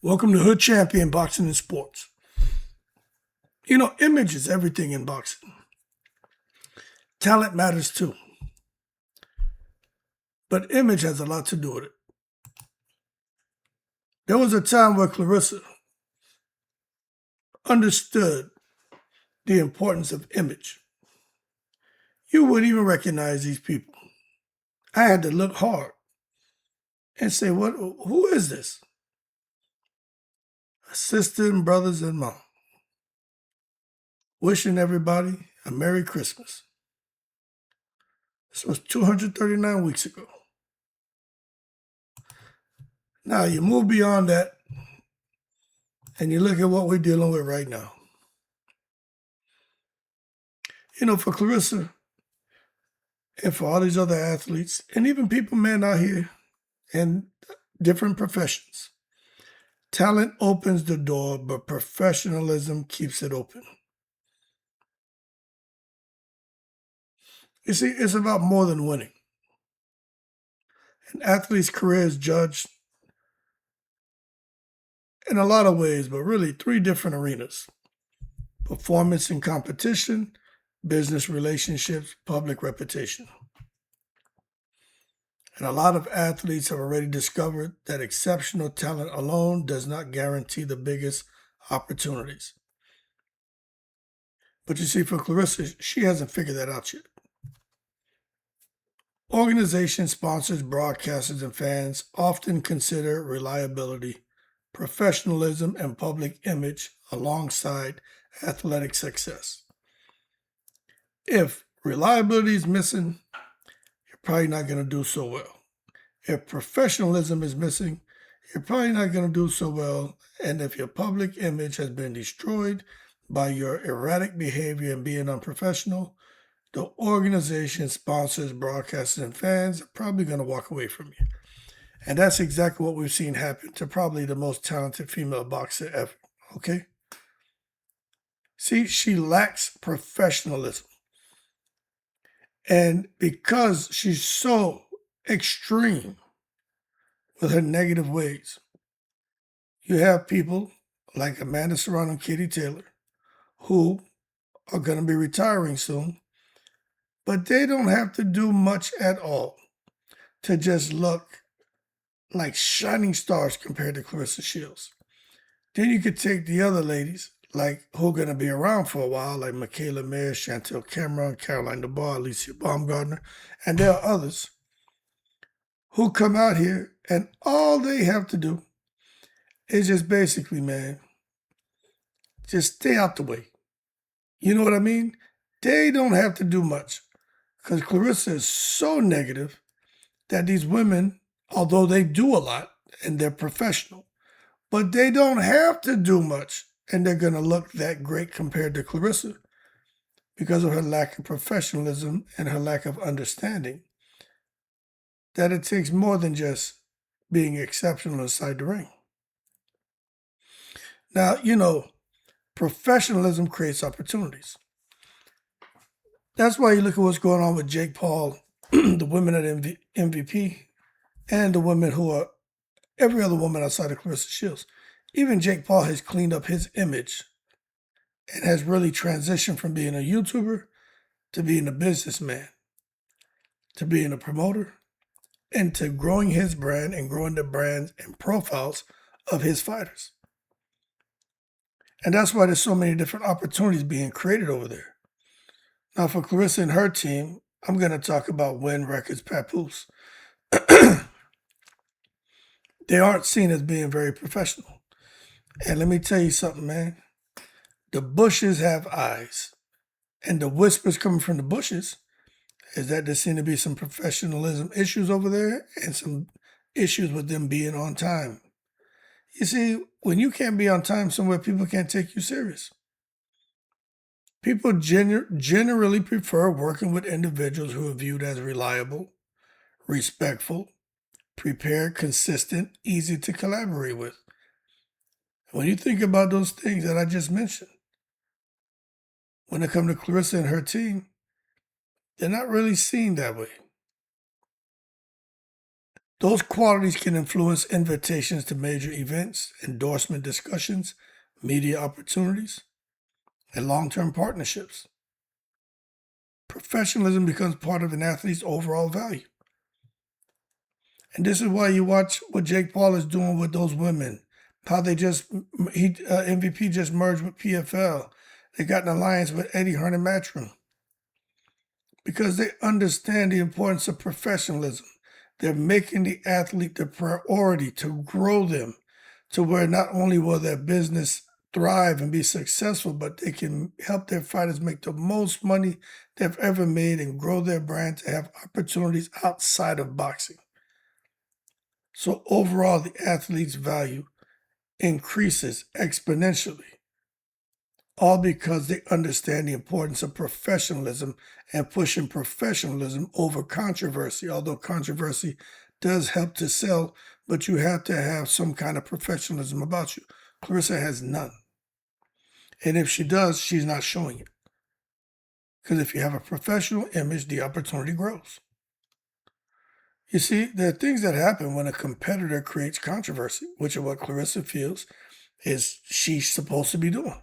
Welcome to Hood Champion Boxing and Sports. You know, image is everything in boxing. Talent matters too, but image has a lot to do with it. There was a time where Clarissa understood the importance of image. You wouldn't even recognize these people. I had to look hard and say, who is this? A sister and brothers and mom. Wishing everybody a Merry Christmas. This was 239 weeks ago. Now you move beyond that and you look at what we're dealing with right now. You know, for Clarissa and for all these other athletes, and even people, man, out here in different professions, talent opens the door, but professionalism keeps it open. You see, it's about more than winning. An athlete's career is judged in a lot of ways, but really three different arenas: performance and competition, business relationships, public reputation. And a lot of athletes have already discovered that exceptional talent alone does not guarantee the biggest opportunities. But you see, for Clarissa, she hasn't figured that out yet. Organizations, sponsors, broadcasters, and fans often consider reliability, professionalism, and public image alongside athletic success. If reliability is missing, you're probably not going to do so well. If professionalism is missing, you're probably not going to do so well. And if your public image has been destroyed by your erratic behavior and being unprofessional, the organization, sponsors, broadcasters, and fans are probably going to walk away from you. And that's exactly what we've seen happen to probably the most talented female boxer ever, okay? See, she lacks professionalism. And because she's so extreme with her negative ways, you have people like Amanda Serrano and Katie Taylor who are going to be retiring soon, but they don't have to do much at all to just look like shining stars compared to Clarissa Shields. Then you could take the other ladies, like who are going to be around for a while, like Michaela Mayer, Chantel Cameron, Caroline DeBar, Alicia Baumgardner, and there are others who come out here and all they have to do is just basically, man, just stay out the way. You know what I mean? They don't have to do much because Clarissa is so negative that these women, although they do a lot and they're professional, but they don't have to do much and they're going to look that great compared to Clarissa because of her lack of professionalism and her lack of understanding that it takes more than just being exceptional inside the ring. Now, you know, professionalism creates opportunities. That's why you look at what's going on with Jake Paul, the women at MVP, and the women who are every other woman outside of Clarissa Shields. Even Jake Paul has cleaned up his image and has really transitioned from being a YouTuber to being a businessman, to being a promoter, and to growing his brand and growing the brands and profiles of his fighters. And that's why there's so many different opportunities being created over there. Now, for Clarissa and her team, I'm going to talk about Win Records Papoose. They aren't seen as being very professional. And let me tell you something, man. The bushes have eyes. And the whispers coming from the bushes is that there seem to be some professionalism issues over there and some issues with them being on time. You see, when you can't be on time somewhere, people can't take you serious. People generally prefer working with individuals who are viewed as reliable, respectful, prepared, consistent, easy to collaborate with. When you think about those things that I just mentioned, when it comes to Clarissa and her team, they're not really seen that way. Those qualities can influence invitations to major events, endorsement discussions, media opportunities, and long-term partnerships. Professionalism becomes part of an athlete's overall value. And this is why you watch what Jake Paul is doing with those women. How they MVP just merged with PFL. They got an alliance with Eddie Hearn and Matchroom. Because they understand the importance of professionalism. They're making the athlete the priority to grow them to where not only will their business thrive and be successful, but they can help their fighters make the most money they've ever made and grow their brand to have opportunities outside of boxing. So overall, the athlete's value increases exponentially, all because they understand the importance of professionalism and pushing professionalism over controversy. Although controversy does help to sell, but you have to have some kind of professionalism about you. Claressa has none. And if she does, she's not showing it. Because if you have a professional image, the opportunity grows. You see, there are things that happen when a competitor creates controversy, which is what Claressa feels is she's supposed to be doing.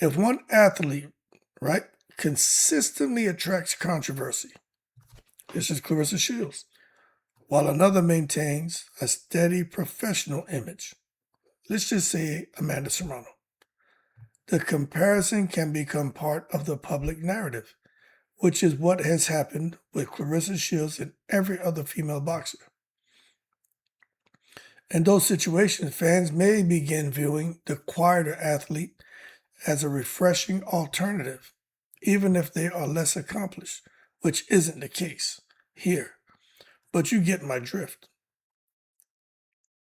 If one athlete, right, consistently attracts controversy, this is Claressa Shields, while another maintains a steady professional image, let's just say Amanda Serrano, the comparison can become part of the public narrative, which is what has happened with Claressa Shields and every other female boxer. In those situations, fans may begin viewing the quieter athlete as a refreshing alternative, even if they are less accomplished, which isn't the case here. But you get my drift.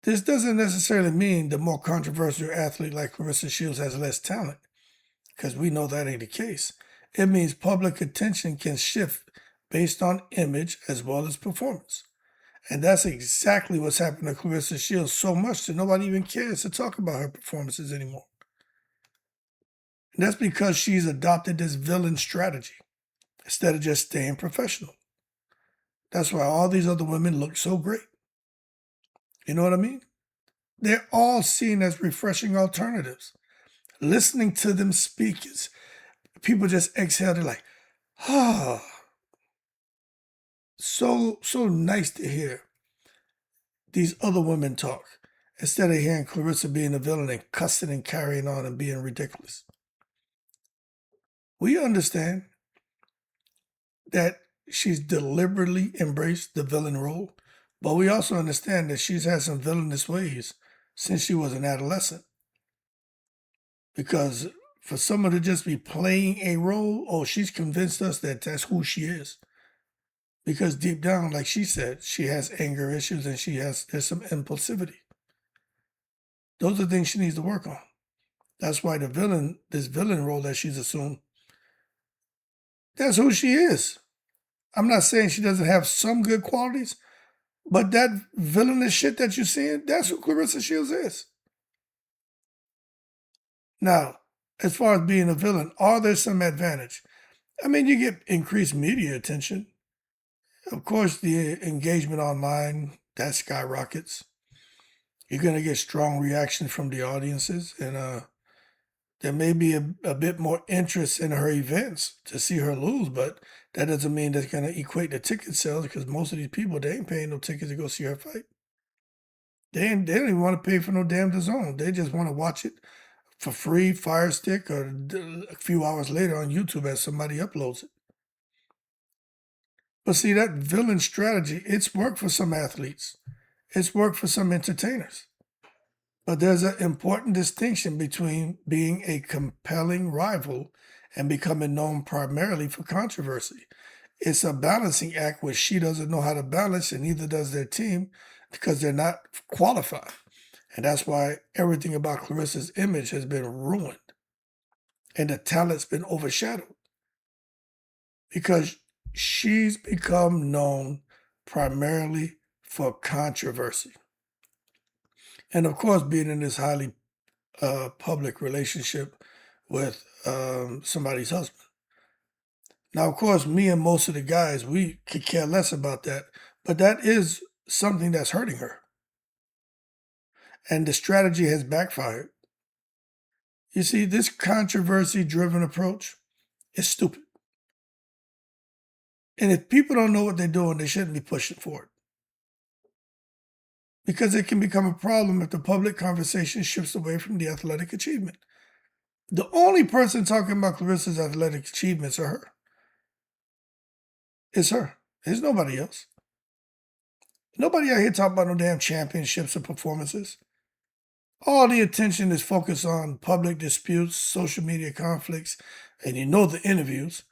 This doesn't necessarily mean the more controversial athlete like Claressa Shields has less talent, because we know that ain't the case. It means public attention can shift based on image as well as performance. And that's exactly what's happened to Claressa Shields, so much that nobody even cares to talk about her performances anymore. And that's because she's adopted this villain strategy instead of just staying professional. That's why all these other women look so great. You know what I mean? They're all seen as refreshing alternatives. Listening to them speak is, people just exhale. They're like, ah, so nice to hear these other women talk instead of hearing Claressa being a villain and cussing and carrying on and being ridiculous. We understand that she's deliberately embraced the villain role, but we also understand that she's had some villainous ways since she was an adolescent. Because for someone to just be playing a role, oh, she's convinced us that that's who she is. Because deep down, like she said, she has anger issues and there's some impulsivity. Those are things she needs to work on. That's why this villain role that she's assumed, that's who she is. I'm not saying she doesn't have some good qualities, but that villainous shit that you're seeing, that's who Claressa Shields is. Now, as far as being a villain, are there some advantage? I mean, you get increased media attention. Of course, the engagement online, that skyrockets. You're going to get strong reactions from the audiences, and there may be a bit more interest in her events to see her lose, but that doesn't mean that's going to equate to ticket sales, because most of these people, they ain't paying no tickets to go see her fight. They don't even want to pay for no damn DAZN. They just want to watch it for free, Fire Stick, or a few hours later on YouTube as somebody uploads it. But see, that villain strategy, it's worked for some athletes. It's worked for some entertainers. But there's an important distinction between being a compelling rival and becoming known primarily for controversy. It's a balancing act which she doesn't know how to balance, and neither does their team, because they're not qualified. And that's why everything about Claressa's image has been ruined. And the talent's been overshadowed. Because she's become known primarily for controversy. And of course, being in this highly public relationship with somebody's husband. Now, of course, me and most of the guys, we could care less about that. But that is something that's hurting her. And the strategy has backfired. You see, this controversy-driven approach is stupid. And if people don't know what they're doing, they shouldn't be pushing for it. Because it can become a problem if the public conversation shifts away from the athletic achievement. The only person talking about Clarissa's athletic achievements are her. It's her. There's nobody else. Nobody out here talking about no damn championships or performances. All the attention is focused on public disputes, social media conflicts, and the interviews,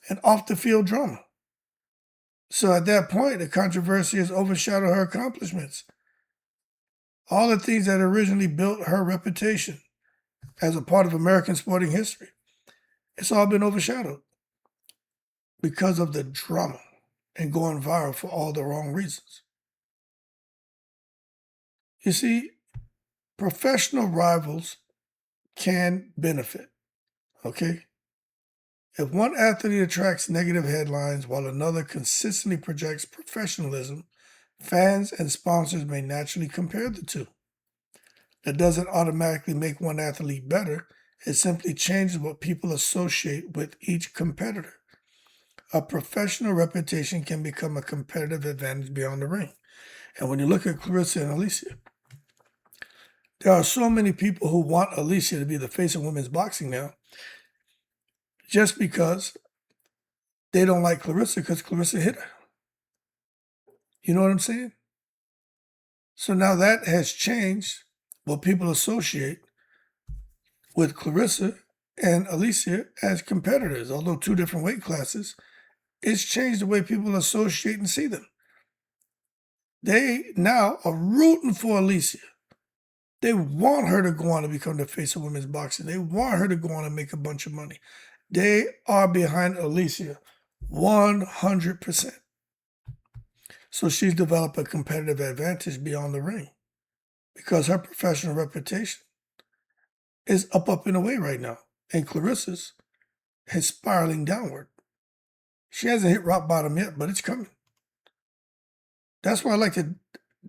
and off the field drama. So at that point, the controversy has overshadowed her accomplishments. All the things that originally built her reputation as a part of American sporting history, it's all been overshadowed because of the drama and going viral for all the wrong reasons. You see, professional rivals can benefit, okay? If one athlete attracts negative headlines while another consistently projects professionalism, fans and sponsors may naturally compare the two. That doesn't automatically make one athlete better. It simply changes what people associate with each competitor. A professional reputation can become a competitive advantage beyond the ring. And when you look at Clarissa and Alicia, there are so many people who want Alicia to be the face of women's boxing now just because they don't like Clarissa because Clarissa hit her. You know what I'm saying? So now that has changed what people associate with Clarissa and Alicia as competitors. Although two different weight classes, it's changed the way people associate and see them. They now are rooting for Alicia. They want her to go on to become the face of women's boxing. They want her to go on and make a bunch of money. They are behind Alicia 100%. So she's developed a competitive advantage beyond the ring because her professional reputation is up and away right now. And Clarissa's is spiraling downward. She hasn't hit rock bottom yet, but it's coming. That's why I like to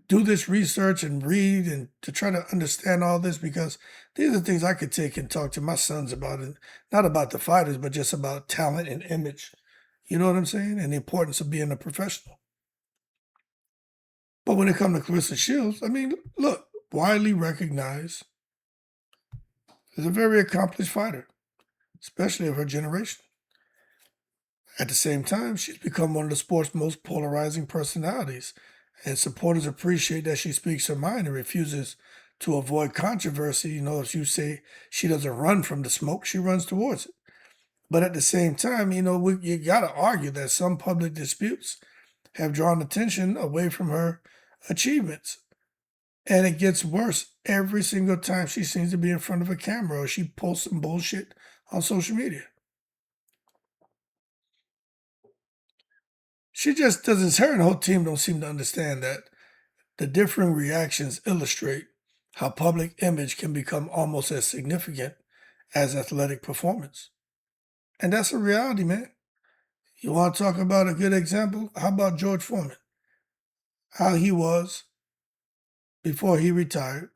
do this research and read and to try to understand all this, because these are things I could take and talk to my sons about, and not about the fighters, but just about talent and image. You know what I'm saying? And the importance of being a professional. But when it comes to Clarissa Shields, I mean, look, widely recognized as a very accomplished fighter, especially of her generation. At the same time, she's become one of the sport's most polarizing personalities, and supporters appreciate that she speaks her mind and refuses to avoid controversy. You know, if you say she doesn't run from the smoke, she runs towards it. But at the same time, you got to argue that some public disputes have drawn attention away from her achievements. And it gets worse every single time she seems to be in front of a camera or she posts some bullshit on social media. She just doesn't, her and her whole team don't seem to understand that the differing reactions illustrate how public image can become almost as significant as athletic performance. And that's a reality, man. You want to talk about a good example? How about George Foreman? How he was before he retired.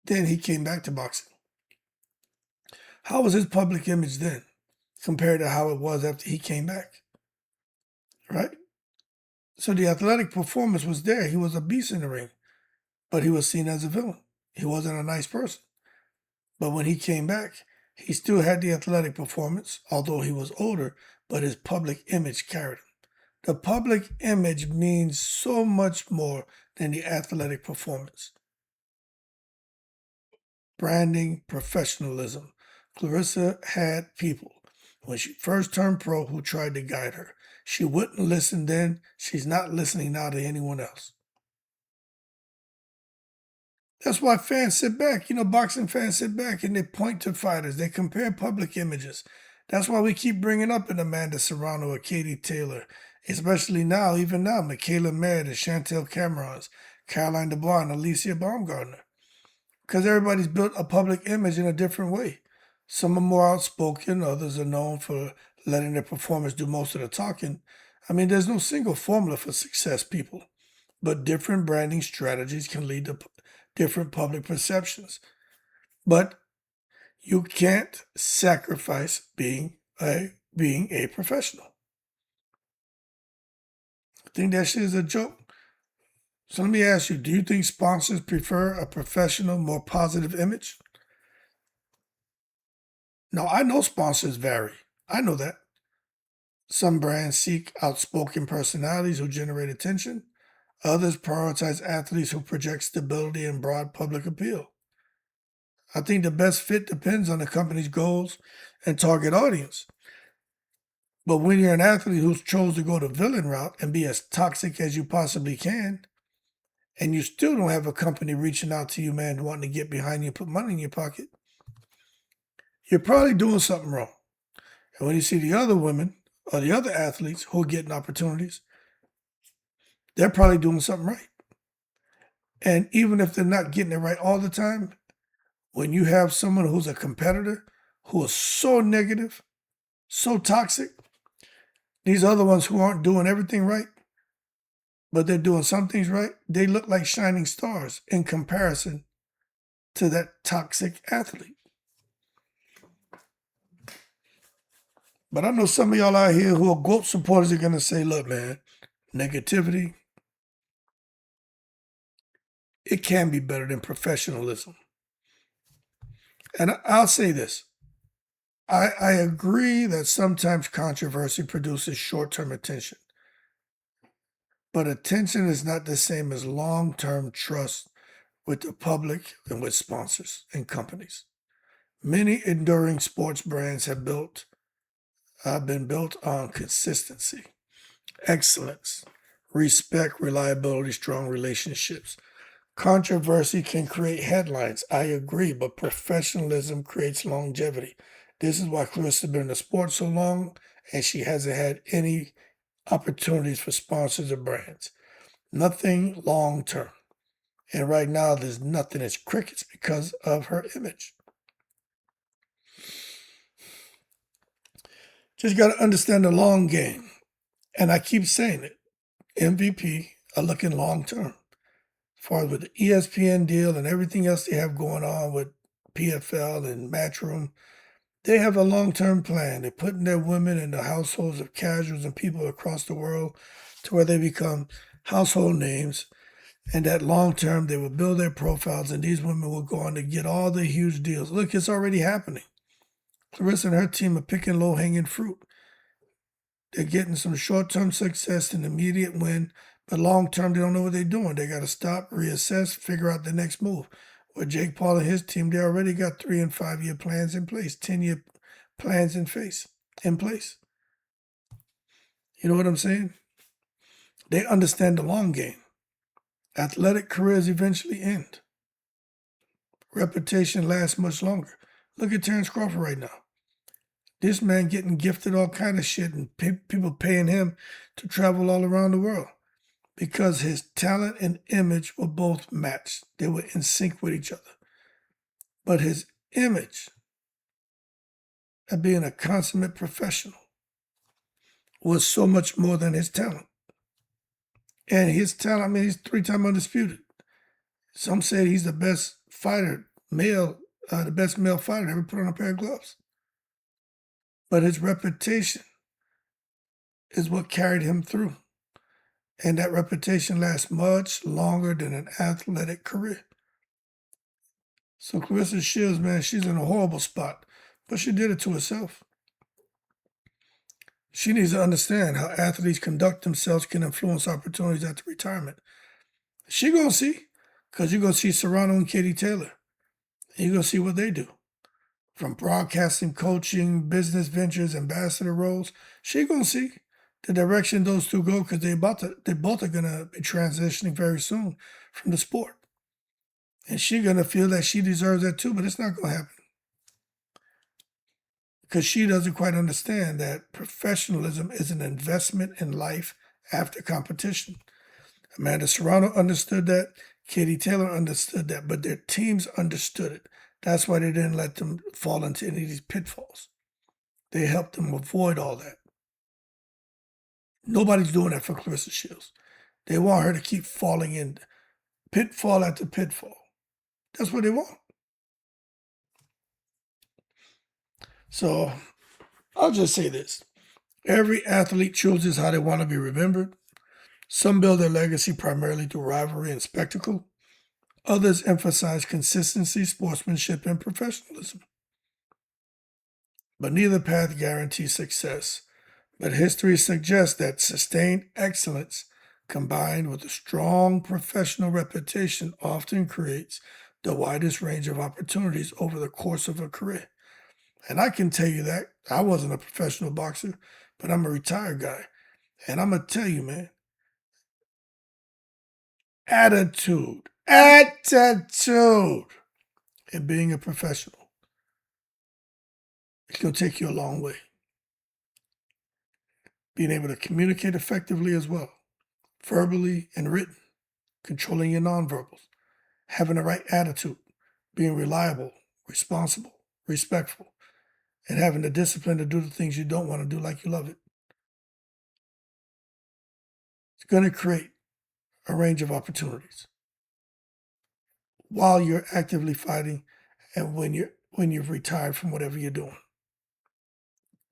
Then he came back to boxing. How was his public image then compared to how it was after he came back? Right? So the athletic performance was there. He was a beast in the ring, but he was seen as a villain. He wasn't a nice person. But when he came back, he still had the athletic performance, although he was older, but his public image carried him. The public image means so much more than the athletic performance. Branding, professionalism. Clarissa had people when she first turned pro who tried to guide her. She wouldn't listen then. She's not listening now to anyone else. That's why fans sit back. Boxing fans sit back and they point to fighters. They compare public images. That's why we keep bringing up an Amanda Serrano or Katie Taylor, especially now, even now, Michaela Merritt, Chantel Camerons, Caroline Dubois, and Alicia Baumgartner. Because everybody's built a public image in a different way. Some are more outspoken, others are known for letting their performers do most of the talking. I mean, there's no single formula for success, people, but different branding strategies can lead to different public perceptions. But you can't sacrifice being a professional. I think that shit is a joke. So let me ask you, do you think sponsors prefer a professional, more positive image? Now, I know sponsors vary. I know that. Some brands seek outspoken personalities who generate attention. Others prioritize athletes who project stability and broad public appeal. I think the best fit depends on the company's goals and target audience. But when you're an athlete who's chose to go the villain route and be as toxic as you possibly can, and you still don't have a company reaching out to you, man, wanting to get behind you and put money in your pocket, you're probably doing something wrong. And when you see the other women or the other athletes who are getting opportunities, they're probably doing something right. And even if they're not getting it right all the time, when you have someone who's a competitor who is so negative, so toxic, these other ones who aren't doing everything right, but they're doing some things right, they look like shining stars in comparison to that toxic athlete. But I know some of y'all out here who are GOAT supporters are going to say, look, man, negativity, it can be better than professionalism. And I'll say this. I agree that sometimes controversy produces short-term attention. But attention is not the same as long-term trust with the public and with sponsors and companies. Many enduring sports brands have been built on consistency, excellence, respect, reliability, strong relationships. Controversy can create headlines, I agree, but professionalism creates longevity. This is why Clarissa has been in the sport so long, and she hasn't had any opportunities for sponsors or brands. Nothing long term. And right now, there's nothing as crickets because of her image. Just got to understand the long game. And I keep saying it. MVP are looking long term. As far as with the ESPN deal and everything else they have going on with PFL and Matchroom, they have a long-term plan. They're putting their women in the households of casuals and people across the world to where they become household names. And that long-term, they will build their profiles, and these women will go on to get all the huge deals. Look, it's already happening. Clarissa and her team are picking low-hanging fruit. They're getting some short-term success and immediate win, but long-term, they don't know what they're doing. They got to stop, reassess, figure out the next move. With Jake Paul and his team, they already got 3 and 5 year plans in place, 10-year plans in place. You know what I'm saying? They understand the long game. Athletic careers eventually end. Reputation lasts much longer. Look at Terrence Crawford right now. This man getting gifted all kind of shit and people paying him to travel all around the world because his talent and image were both matched. They were in sync with each other. But his image of being a consummate professional was so much more than his talent. And his talent, I mean, he's 3-time undisputed. Some say he's the best fighter, the best male fighter to ever put on a pair of gloves. But his reputation is what carried him through. And that reputation lasts much longer than an athletic career. So Clarissa Shields, man, she's in a horrible spot, but she did it to herself. She needs to understand how athletes conduct themselves can influence opportunities after retirement. She gonna see, because you're gonna see Serrano and Katie Taylor. And you're gonna see what they do. From broadcasting, coaching, business ventures, ambassador roles, she gonna see the direction those two go because they both are gonna be transitioning very soon from the sport. And she's gonna feel that she deserves that too, but it's not gonna happen. Because she doesn't quite understand that professionalism is an investment in life after competition. Amanda Serrano understood that, Katie Taylor understood that, but their teams understood it. That's why they didn't let them fall into any of these pitfalls. They helped them avoid all that. Nobody's doing that for Clarissa Shields. They want her to keep falling in pitfall after pitfall. That's what they want. So I'll just say this. Every athlete chooses how they want to be remembered. Some build their legacy primarily through rivalry and spectacle. Others emphasize consistency, sportsmanship, and professionalism. But neither path guarantees success. But history suggests that sustained excellence combined with a strong professional reputation often creates the widest range of opportunities over the course of a career. And I can tell you that I wasn't a professional boxer, but I'm a retired guy. And I'm going to tell you, man, attitude in being a professional, it's going to take you a long way. Being able to communicate effectively as well, verbally and written, controlling your nonverbals, having the right attitude, being reliable, responsible, respectful, and having the discipline to do the things you don't want to do like you love it. It's going to create a range of opportunities while you're actively fighting and when you've retired from whatever you're doing.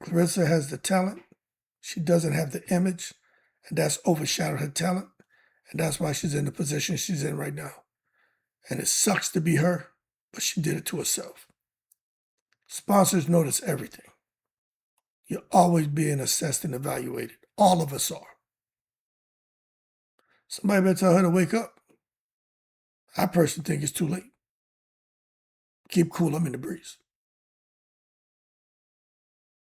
Clarissa has the talent. She doesn't have the image, and that's overshadowed her talent, and that's why she's in the position she's in right now. And it sucks to be her, but she did it to herself. Sponsors notice everything. You're always being assessed and evaluated. All of us are. Somebody better tell her to wake up. I personally think it's too late. Keep cool, I'm in the breeze.